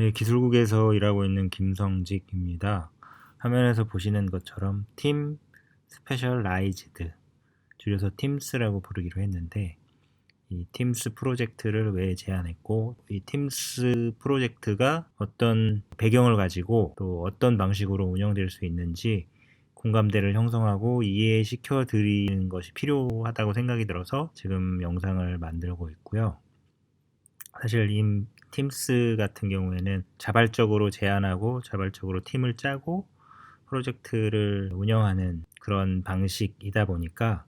네, 기술국에서 일하고 있는 김성직입니다. 화면에서 보시는 것처럼 팀 스페셜라이즈드, 줄여서 팀스라고 부르기로 했는데, 이 팀스 프로젝트를 왜 제안했고, 이 팀스 프로젝트가 어떤 배경을 가지고 또 어떤 방식으로 운영될 수 있는지 공감대를 형성하고 이해시켜 드리는 것이 필요하다고 생각이 들어서 지금 영상을 만들고 있고요. 사실 이 팀스 같은 경우에는 자발적으로 제안하고 자발적으로 팀을 짜고 프로젝트를 운영하는 그런 방식이다 보니까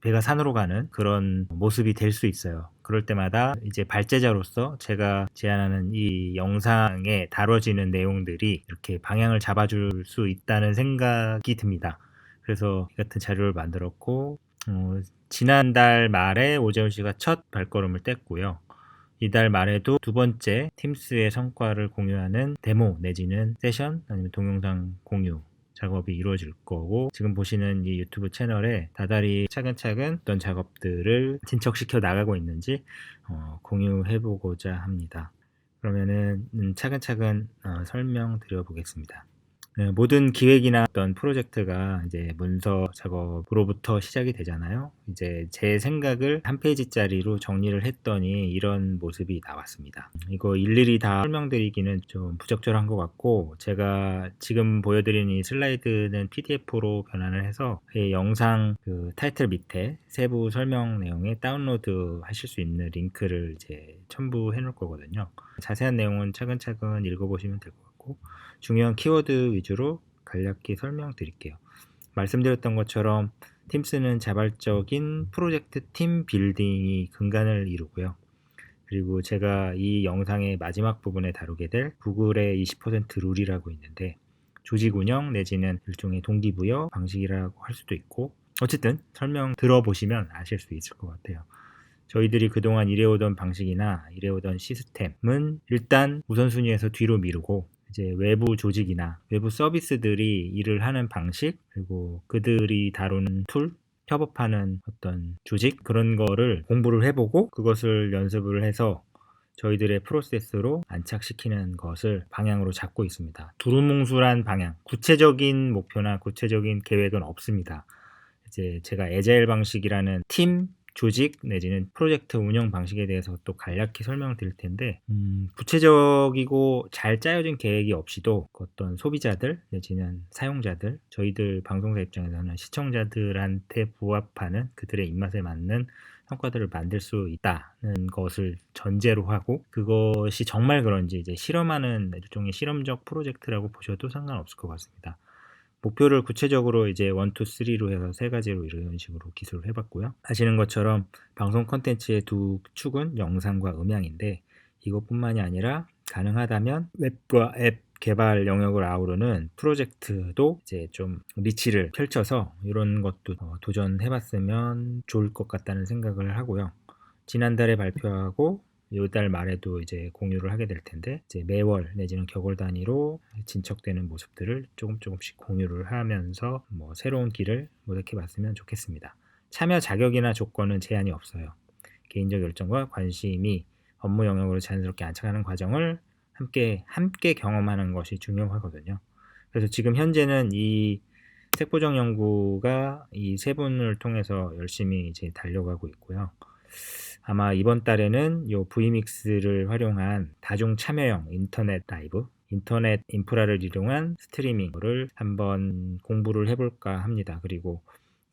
배가 산으로 가는 그런 모습이 될 수 있어요. 그럴 때마다 이제 발제자로서 제가 제안하는 이 영상에 다뤄지는 내용들이 이렇게 방향을 잡아줄 수 있다는 생각이 듭니다. 그래서 이 같은 자료를 만들었고, 지난달 말에 오재훈 씨가 첫 발걸음을 뗐고요. 이달 말에도 두 번째 팀스의 성과를 공유하는 데모 내지는 세션 아니면 동영상 공유 작업이 이루어질 거고, 지금 보시는 이 유튜브 채널에 다달이 차근차근 어떤 작업들을 진척시켜 나가고 있는지 공유해 보고자 합니다. 그러면은 차근차근 설명드려 보겠습니다. 네, 모든 기획이나 어떤 프로젝트가 이제 문서 작업으로부터 시작이 되잖아요. 이제 제 생각을 한 페이지짜리로 정리를 했더니 이런 모습이 나왔습니다. 이거 일일이 다 설명드리기는 좀 부적절한 것 같고, 제가 지금 보여드린 이 슬라이드는 PDF로 변환을 해서 이 영상 그 타이틀 밑에 세부 설명 내용에 다운로드 하실 수 있는 링크를 이제 첨부해 놓을 거거든요. 자세한 내용은 차근차근 읽어보시면 될 것 같고, 중요한 키워드 위주로 간략히 설명드릴게요. 말씀드렸던 것처럼 팀스는 자발적인 프로젝트 팀 빌딩이 근간을 이루고요. 그리고 제가 이 영상의 마지막 부분에 다루게 될 구글의 20% 룰이라고 있는데, 조직 운영 내지는 일종의 동기부여 방식이라고 할 수도 있고, 어쨌든 설명 들어보시면 아실 수 있을 것 같아요. 저희들이 그동안 일해오던 방식이나 일해오던 시스템은 일단 우선순위에서 뒤로 미루고, 이제 외부 조직이나 외부 서비스들이 일을 하는 방식, 그리고 그들이 다루는 툴, 협업하는 어떤 조직, 그런 거를 공부를 해보고 그것을 연습을 해서 저희들의 프로세스로 안착시키는 것을 방향으로 잡고 있습니다. 두루뭉술한 방향, 구체적인 목표나 구체적인 계획은 없습니다. 이제 제가 에자일 방식이라는 팀 조직 내지는 프로젝트 운영 방식에 대해서 또 간략히 설명을 드릴 텐데, 구체적이고 잘 짜여진 계획이 없이도 어떤 소비자들 내지는 사용자들, 저희들 방송사 입장에서는 시청자들한테 부합하는 그들의 입맛에 맞는 성과들을 만들 수 있다는 것을 전제로 하고, 그것이 정말 그런지 이제 실험하는 일종의 실험적 프로젝트라고 보셔도 상관없을 것 같습니다. 목표를 구체적으로 이제 1, 2, 3로 해서 세 가지로 이런 식으로 기술을 해봤고요. 아시는 것처럼 방송 콘텐츠의 두 축은 영상과 음향인데, 이것뿐만이 아니라 가능하다면 웹과 앱 개발 영역을 아우르는 프로젝트도 이제 좀 리치를 펼쳐서 이런 것도 도전해봤으면 좋을 것 같다는 생각을 하고요. 지난달에 발표하고 이달 말에도 이제 공유를 하게 될 텐데, 이제 매월 내지는 격월 단위로 진척되는 모습들을 조금씩 공유를 하면서 새로운 길을 모색해 봤으면 좋겠습니다. 참여 자격이나 조건은 제한이 없어요. 개인적 열정과 관심이 업무 영역으로 자연스럽게 안착하는 과정을 함께 경험하는 것이 중요하거든요. 그래서 지금 현재는 이 색보정 연구가 이 세 분을 통해서 열심히 이제 달려가고 있고요. 아마 이번 달에는 요 Vmix를 활용한 다중 참여형 인터넷 라이브, 인터넷 인프라를 이용한 스트리밍을 한번 공부를 해볼까 합니다. 그리고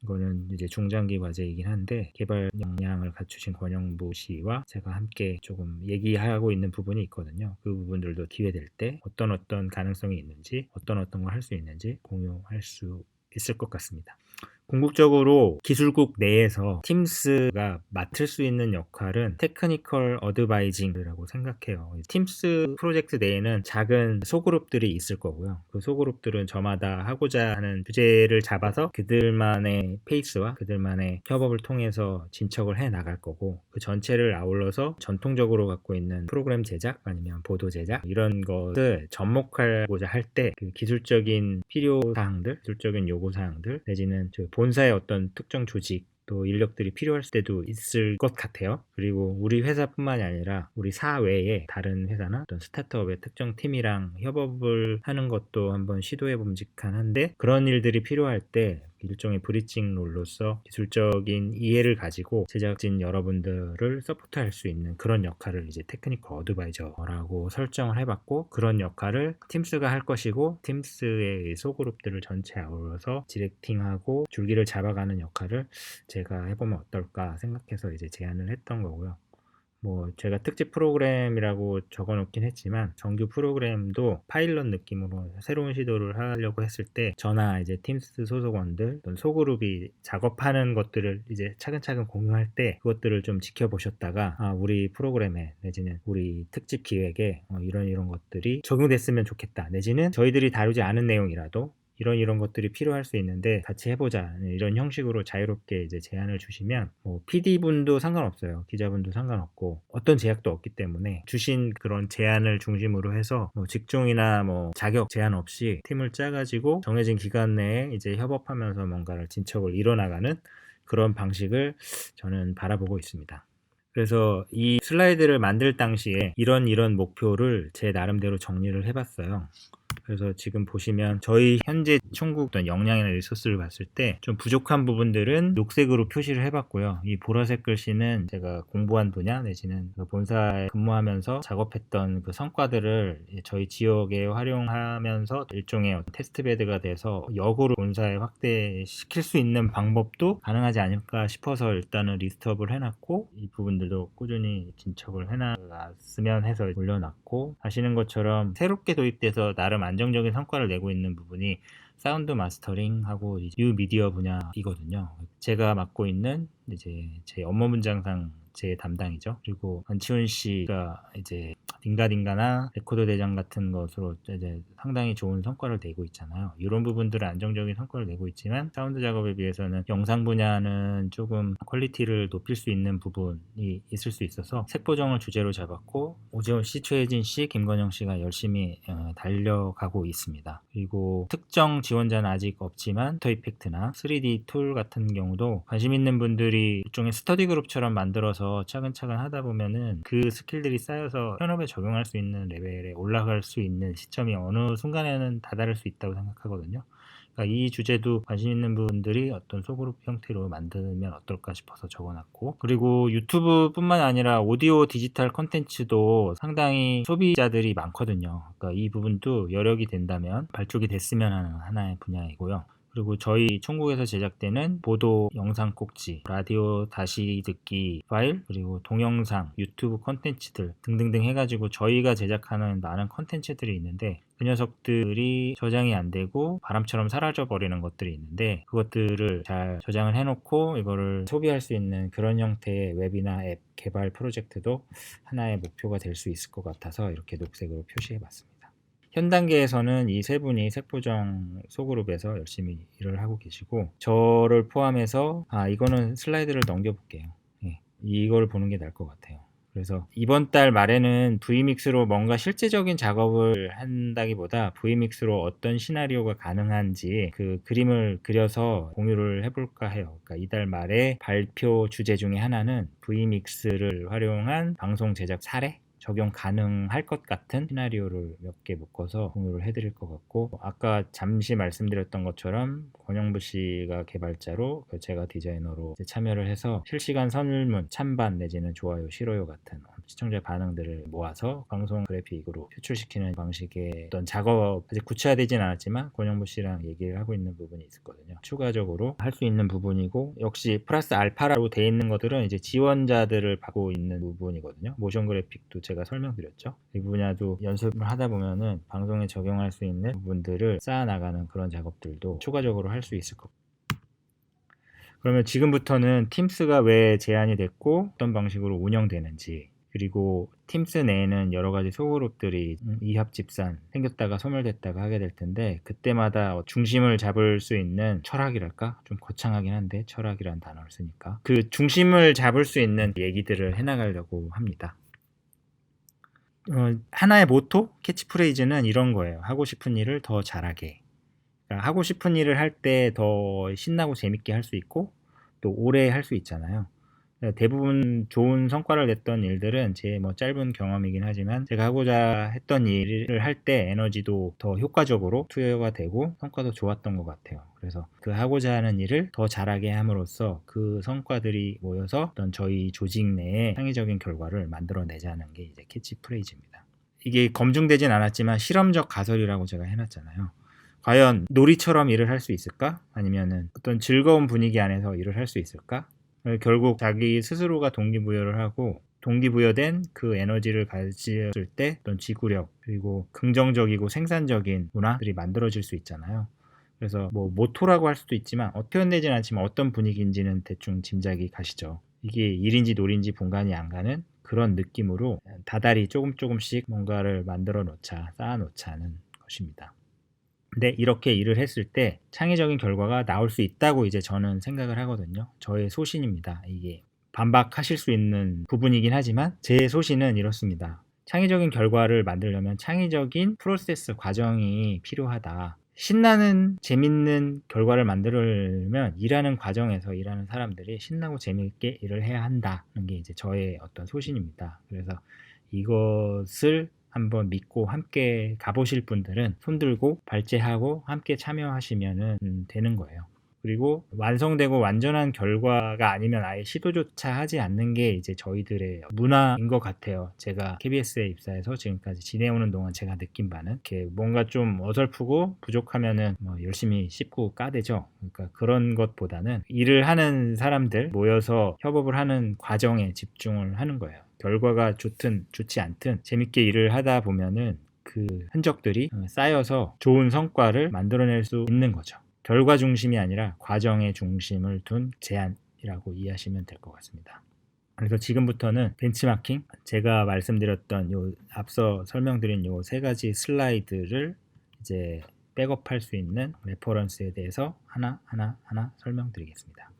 이거는 이제 중장기 과제이긴 한데, 개발 역량을 갖추신 권영부 씨와 제가 함께 조금 얘기하고 있는 부분이 있거든요. 그 부분들도 기회 될 때 어떤 가능성이 있는지, 어떤 걸 할 수 있는지 공유할 수 있을 것 같습니다. 궁극적으로 기술국 내에서 팀스가 맡을 수 있는 역할은 테크니컬 어드바이징이라고 생각해요. 팀스 프로젝트 내에는 작은 소그룹들이 있을 거고요. 그 소그룹들은 저마다 하고자 하는 주제를 잡아서 그들만의 페이스와 그들만의 협업을 통해서 진척을 해 나갈 거고, 그 전체를 아울러서 전통적으로 갖고 있는 프로그램 제작 아니면 보도 제작, 이런 것을 접목하고자 할 때 그 기술적인 필요사항들, 기술적인 요구사항들 내지는 본사의 어떤 특정 조직 또 인력들이 필요할 때도 있을 것 같아요. 그리고 우리 회사뿐만이 아니라 우리 사외에 다른 회사나 어떤 스타트업의 특정 팀이랑 협업을 하는 것도 한번 시도해 봄직한 한데, 그런 일들이 필요할 때 일종의 브리징 롤로서 기술적인 이해를 가지고 제작진 여러분들을 서포트할 수 있는 그런 역할을 이제 테크니컬 어드바이저라고 설정을 해봤고, 그런 역할을 팀스가 할 것이고, 팀스의 소그룹들을 전체 아울러서 디렉팅하고 줄기를 잡아가는 역할을 제가 해보면 어떨까 생각해서 이제 제안을 했던 거고요. 뭐 제가 특집 프로그램이라고 적어놓긴 했지만, 정규 프로그램도 파일럿 느낌으로 새로운 시도를 하려고 했을 때 저나 이제 팀스 소속원들, 어떤 소그룹이 작업하는 것들을 이제 차근차근 공유할 때 그것들을 좀 지켜보셨다가 우리 프로그램에 내지는 우리 특집 기획에 이런 것들이 적용됐으면 좋겠다, 내지는 저희들이 다루지 않은 내용이라도 이런 것들이 필요할 수 있는데 같이 해보자, 이런 형식으로 자유롭게 이제 제안을 주시면 PD분도 상관없어요. 기자분도 상관없고 어떤 제약도 없기 때문에 주신 그런 제안을 중심으로 해서 직종이나 자격 제한 없이 팀을 짜가지고 정해진 기간 내에 이제 협업하면서 뭔가를 진척을 이뤄나가는 그런 방식을 저는 바라보고 있습니다. 그래서 이 슬라이드를 만들 당시에 이런 목표를 제 나름대로 정리를 해봤어요. 그래서 지금 보시면 저희 현재 총국 어떤 역량이나 리소스를 봤을 때 좀 부족한 부분들은 녹색으로 표시를 해봤고요. 이 보라색 글씨는 제가 공부한 분야 내지는 본사에 근무하면서 작업했던 그 성과들을 저희 지역에 활용하면서 일종의 테스트베드가 돼서 역으로 본사에 확대시킬 수 있는 방법도 가능하지 않을까 싶어서 일단은 리스트업을 해놨고, 이 부분들도 꾸준히 진척을 해놨으면 해서 올려놨고, 아시는 것처럼 새롭게 도입돼서 나름 안정적인 성과를 내고 있는 부분이 사운드 마스터링하고 뉴 미디어 분야이거든요. 제가 맡고 있는 이제 제 업무 분장상 제 담당이죠. 그리고 안치훈 씨가 이제 딩가딩가나 레코드 대장 같은 것으로 이제 상당히 좋은 성과를 내고 있잖아요. 이런 부분들은 안정적인 성과를 내고 있지만 사운드 작업에 비해서는 영상 분야는 조금 퀄리티를 높일 수 있는 부분이 있을 수 있어서 색보정을 주제로 잡았고, 오재원 씨, 최혜진 씨, 김건영 씨가 열심히 달려가고 있습니다. 그리고 특정 지원자는 아직 없지만 애프터 이펙트나 3D 툴 같은 경우도 관심 있는 분들이 일종의 스터디 그룹처럼 만들어서 차근차근 하다 보면은 그 스킬들이 쌓여서 현업에 적용할 수 있는 레벨에 올라갈 수 있는 시점이 어느 순간에는 다다를 수 있다고 생각하거든요. 그러니까 이 주제도 관심 있는 분들이 어떤 소그룹 형태로 만들면 어떨까 싶어서 적어놨고, 그리고 유튜브뿐만 아니라 오디오 디지털 콘텐츠도 상당히 소비자들이 많거든요. 그러니까 이 부분도 여력이 된다면 발족이 됐으면 하는 하나의 분야이고요. 그리고 저희 총국에서 제작되는 보도 영상 꼭지, 라디오 다시 듣기 파일, 그리고 동영상, 유튜브 콘텐츠들 등등등 해가지고 저희가 제작하는 많은 콘텐츠들이 있는데, 그 녀석들이 저장이 안 되고 바람처럼 사라져 버리는 것들이 있는데, 그것들을 잘 저장을 해놓고 이거를 소비할 수 있는 그런 형태의 웹이나 앱 개발 프로젝트도 하나의 목표가 될 수 있을 것 같아서 이렇게 녹색으로 표시해 봤습니다. 현 단계에서는 이 세 분이 색보정 소그룹에서 열심히 일을 하고 계시고, 저를 포함해서 이거는 슬라이드를 넘겨볼게요. 이걸 보는 게 나을 것 같아요. 그래서 이번 달 말에는 V믹스로 뭔가 실제적인 작업을 한다기보다 V믹스로 어떤 시나리오가 가능한지 그 그림을 그려서 공유를 해볼까 해요. 그러니까 이달 말에 발표 주제 중에 하나는 V믹스를 활용한 방송 제작 사례? 적용 가능할 것 같은 시나리오를 몇 개 묶어서 공유를 해드릴 것 같고, 아까 잠시 말씀드렸던 것처럼 권영부 씨가 개발자로 제가 디자이너로 참여를 해서 실시간 설문, 찬반 내지는 좋아요, 싫어요 같은 시청자 반응들을 모아서 방송 그래픽으로 표출시키는 방식의 어떤 작업, 아직 구체화되진 않았지만 권영부 씨랑 얘기를 하고 있는 부분이 있었거든요. 추가적으로 할 수 있는 부분이고, 역시 플러스 알파라고 돼 있는 것들은 이제 지원자들을 받고 있는 부분이거든요. 모션 그래픽도 제가 설명드렸죠. 이 분야도 연습을 하다 보면은 방송에 적용할 수 있는 부분들을 쌓아나가는 그런 작업들도 추가적으로 할 수 있을 것 같아요. 그러면 지금부터는 팀스가 왜 제안이 됐고 어떤 방식으로 운영되는지, 그리고 팀스 내에는 여러 가지 소그룹들이 이합집산 생겼다가 소멸됐다가 하게 될 텐데, 그때마다 중심을 잡을 수 있는 철학이랄까? 좀 거창하긴 한데 철학이란 단어를 쓰니까 그 중심을 잡을 수 있는 얘기들을 해나가려고 합니다. 하나의 모토? 캐치프레이즈는 이런 거예요. 하고 싶은 일을 더 잘하게. 그러니까 하고 싶은 일을 할 때 더 신나고 재밌게 할 수 있고, 또 오래 할 수 있잖아요. 대부분 좋은 성과를 냈던 일들은 제 뭐 짧은 경험이긴 하지만 제가 하고자 했던 일을 할 때 에너지도 더 효과적으로 투여가 되고 성과도 좋았던 것 같아요. 그래서 그 하고자 하는 일을 더 잘하게 함으로써 그 성과들이 모여서 어떤 저희 조직 내에 창의적인 결과를 만들어내자는 게 이제 캐치프레이즈입니다. 이게 검증되진 않았지만 실험적 가설이라고 제가 해놨잖아요. 과연 놀이처럼 일을 할 수 있을까? 아니면은 어떤 즐거운 분위기 안에서 일을 할 수 있을까? 결국 자기 스스로가 동기부여를 하고 동기부여된 그 에너지를 가졌을 때 어떤 지구력 그리고 긍정적이고 생산적인 문화들이 만들어질 수 있잖아요. 그래서 뭐 모토라고 할 수도 있지만 표현되진 않지만 어떤 분위기인지는 대충 짐작이 가시죠. 이게 일인지 놀인지 분간이 안 가는 그런 느낌으로 다달이 조금씩 뭔가를 만들어 놓자, 쌓아 놓자는 것입니다. 근데 이렇게 일을 했을 때 창의적인 결과가 나올 수 있다고 이제 저는 생각을 하거든요. 저의 소신입니다. 이게 반박하실 수 있는 부분이긴 하지만 제 소신은 이렇습니다. 창의적인 결과를 만들려면 창의적인 프로세스 과정이 필요하다. 신나는 재밌는 결과를 만들려면 일하는 과정에서 일하는 사람들이 신나고 재미있게 일을 해야 한다는 게 이제 저의 어떤 소신입니다. 그래서 이것을 한번 믿고 함께 가보실 분들은 손들고 발제하고 함께 참여하시면 되는 거예요. 그리고 완성되고 완전한 결과가 아니면 아예 시도조차 하지 않는 게 이제 저희들의 문화인 것 같아요. 제가 KBS에 입사해서 지금까지 지내오는 동안 제가 느낀 바는 이렇게 뭔가 좀 어설프고 부족하면은 뭐 열심히 씹고 까대죠. 그러니까 그런 것보다는 일을 하는 사람들 모여서 협업을 하는 과정에 집중을 하는 거예요. 결과가 좋든 좋지 않든 재밌게 일을 하다 보면은 그 흔적들이 쌓여서 좋은 성과를 만들어낼 수 있는 거죠. 결과 중심이 아니라 과정의 중심을 둔 제안이라고 이해하시면 될 것 같습니다. 그래서 지금부터는 벤치마킹, 제가 말씀드렸던 요 앞서 설명드린 요 세 가지 슬라이드를 이제 백업할 수 있는 레퍼런스에 대해서 하나 설명드리겠습니다.